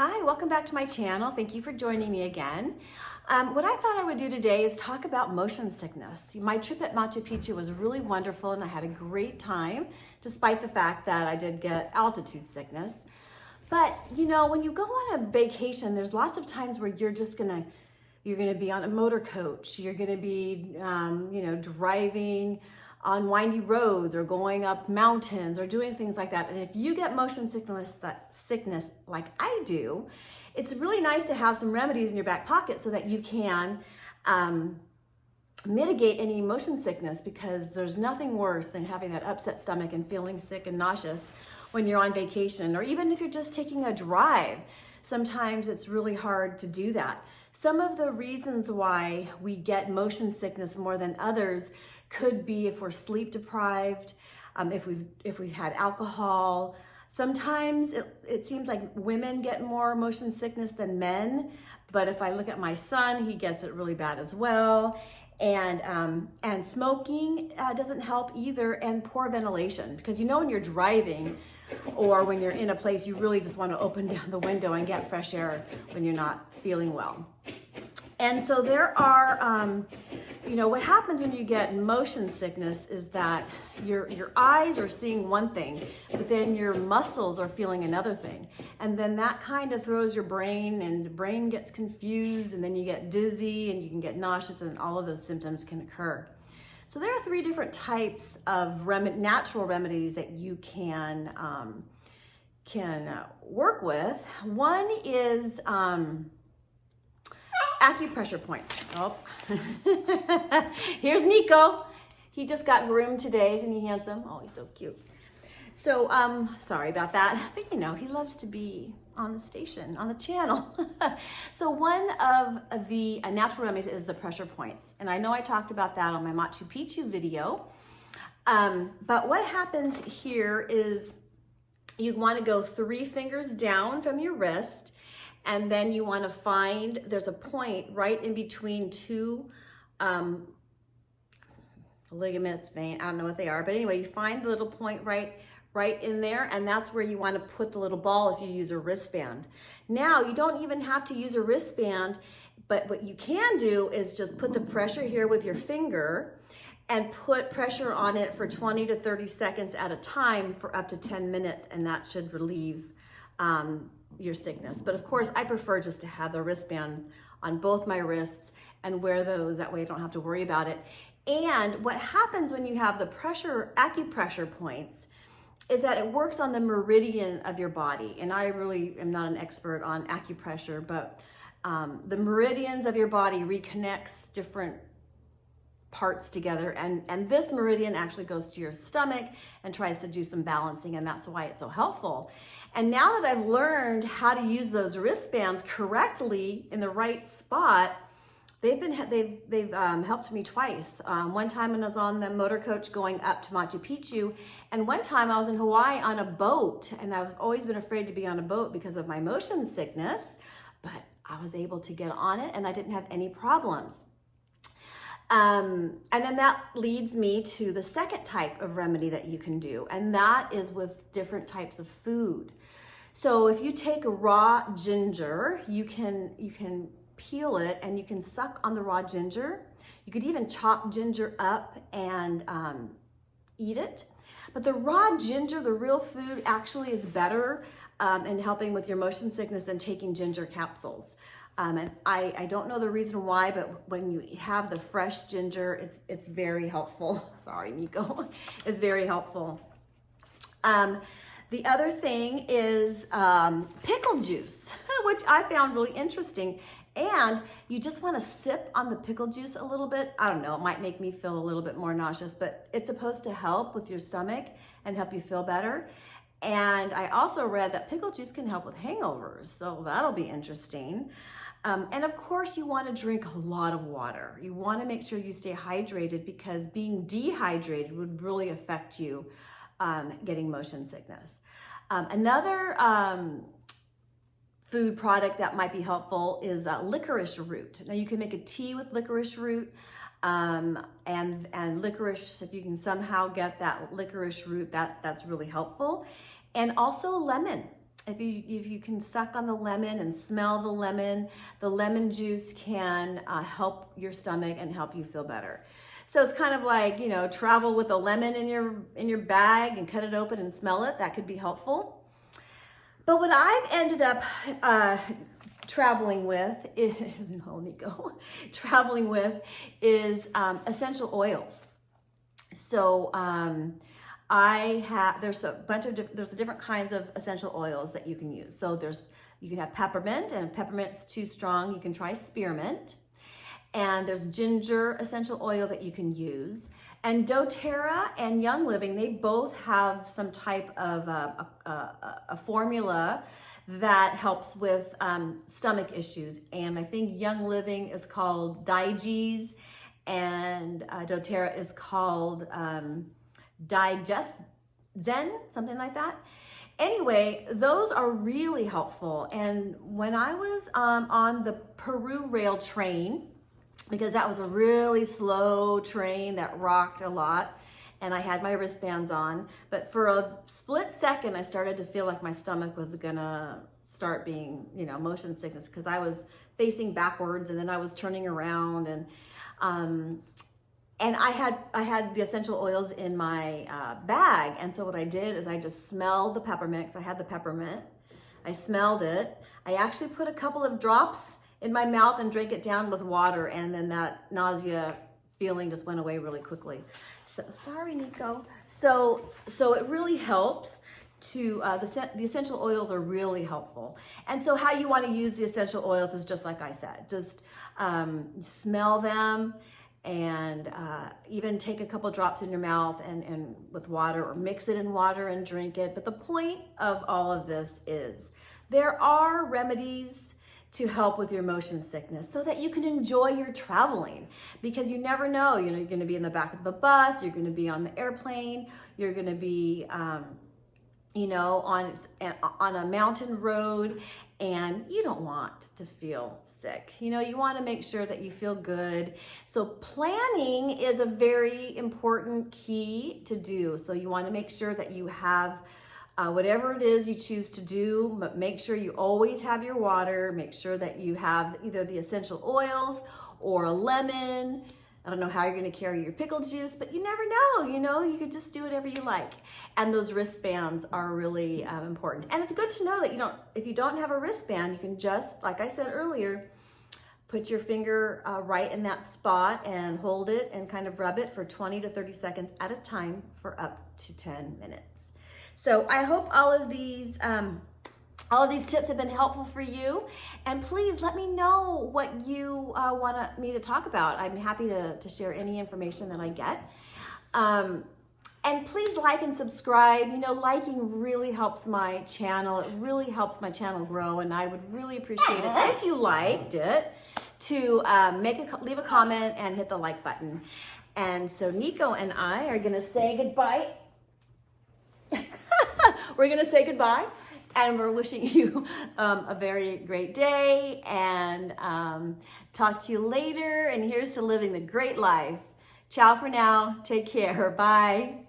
Hi, welcome back to my channel. Thank you for joining me again. What I thought I would do today is talk about motion sickness. My trip at Machu Picchu was really wonderful and I had a great time, despite the fact that I did get altitude sickness. But you know, when you go on a vacation, there's lots of times where you're gonna be on a motor coach, you're gonna be driving on windy roads or going up mountains or doing things like that. And if you get motion sickness like I do, it's really nice to have some remedies in your back pocket so that you can mitigate any motion sickness, because there's nothing worse than having that upset stomach and feeling sick and nauseous when you're on vacation, or even if you're just taking a drive. Sometimes it's really hard to do that. Some of the reasons why we get motion sickness more than others could be if we're sleep deprived, if we've had alcohol. Sometimes it seems like women get more motion sickness than men, but if I look at my son, he gets it really bad as well. And smoking doesn't help either, and poor ventilation, because when you're driving or when you're in a place, you really just want to open down the window and get fresh air when you're not feeling well. And so there are, what happens when you get motion sickness is that your eyes are seeing one thing, but then your muscles are feeling another thing. And then that kind of throws your brain, and the brain gets confused, and then you get dizzy and you can get nauseous, and all of those symptoms can occur. So there are 3 different types of natural remedies that you can work with. One is acupressure points. Oh, here's Nico. He just got groomed today. Isn't he handsome? Oh, he's so cute. So, sorry about that. But he loves to be on the station, on the channel. So one of the natural remedies is the pressure points. And I know I talked about that on my Machu Picchu video. But what happens here is you want to go 3 fingers down from your wrist, and then you want to find, there's a point right in between 2 ligaments, vein, I don't know what they are, but anyway, you find the little point right in there, and that's where you want to put the little ball if you use a wristband. Now, you don't even have to use a wristband, but what you can do is just put the pressure here with your finger and put pressure on it for 20 to 30 seconds at a time for up to 10 minutes, and that should relieve your sickness. But of course, I prefer just to have the wristband on both my wrists and wear those. That way I don't have to worry about it. And what happens when you have the acupressure points is that it works on the meridian of your body. And I really am not an expert on acupressure, but the meridians of your body reconnects different parts together, and this meridian actually goes to your stomach and tries to do some balancing, and that's why it's so helpful. And now that I've learned how to use those wristbands correctly in the right spot, they've helped me twice. One time when I was on the motor coach going up to Machu Picchu, and one time I was in Hawaii on a boat, and I've always been afraid to be on a boat because of my motion sickness, but I was able to get on it and I didn't have any problems. And then that leads me to the second type of remedy that you can do, and that is with different types of food. So if you take raw ginger, you can peel it and you can suck on the raw ginger. You could even chop ginger up and eat it. But the raw ginger, the real food, actually is better in helping with your motion sickness than taking ginger capsules. And I don't know the reason why, but when you have the fresh ginger, it's very helpful. Sorry, Nico. It's very helpful. The other thing is pickle juice, which I found really interesting. And you just want to sip on the pickle juice a little bit. I don't know, it might make me feel a little bit more nauseous, but it's supposed to help with your stomach and help you feel better. And I also read that pickle juice can help with hangovers, so that'll be interesting. And of course, you want to drink a lot of water. You want to make sure you stay hydrated, because being dehydrated would really affect you getting motion sickness. Another food product that might be helpful is licorice root. Now, you can make a tea with licorice root, and licorice, if you can somehow get that licorice root, that's really helpful. And also lemon. if you can suck on the lemon and smell the lemon juice can help your stomach and help you feel better. So it's kind of like, you know, travel with a lemon in your bag and cut it open and smell it. That could be helpful. But what I've ended up traveling with is essential oils. So there's a different kinds of essential oils that you can use. So you can have peppermint, and if peppermint's too strong, you can try spearmint. And there's ginger essential oil that you can use. And doTERRA and Young Living, they both have some type of a formula that helps with stomach issues. And I think Young Living is called Digest, and doTERRA is called Digest Zen, something like that. Anyway, those are really helpful. And when I was on the Peru rail train, because that was a really slow train that rocked a lot, and I had my wristbands on, but for a split second, I started to feel like my stomach was gonna start being, you know, motion sickness, because I was facing backwards and then I was turning around, and I had the essential oils in my bag. And so what I did is I just smelled the peppermint. So I had the peppermint, I smelled it. I actually put a couple of drops in my mouth and drank it down with water, and then that nausea feeling just went away really quickly. So sorry, Nico. So it really helps to the essential oils are really helpful. And so how you want to use the essential oils is just like I said, just smell them, and even take a couple drops in your mouth and with water, or mix it in water and drink it. But the point of all of this is there are remedies to help with your motion sickness so that you can enjoy your traveling, because you never know, you know, you're going to be in the back of the bus, you're going to be on the airplane, you're going to be you know, on a mountain road, and you don't want to feel sick. You know, you want to make sure that you feel good. So planning is a very important key to do. So you want to make sure that you have whatever it is you choose to do, but make sure you always have your water. Make sure that you have either the essential oils or a lemon. I don't know how you're going to carry your pickle juice, but you never know, you know, you could just do whatever you like. And those wristbands are really important. And it's good to know that if you don't have a wristband, you can just, like I said earlier, put your finger right in that spot and hold it and kind of rub it for 20 to 30 seconds at a time for up to 10 minutes. So I hope all of these tips have been helpful for you, and please let me know what you want me to talk about. I'm happy to share any information that I get. And please like and subscribe. You know, liking really helps my channel. It really helps my channel grow, and I would really appreciate it if you liked it to leave a comment and hit the like button. And so Nico and I are gonna say goodbye. We're gonna say goodbye. And we're wishing you a very great day, and talk to you later. And here's to living the great life. Ciao for now. Take care. Bye.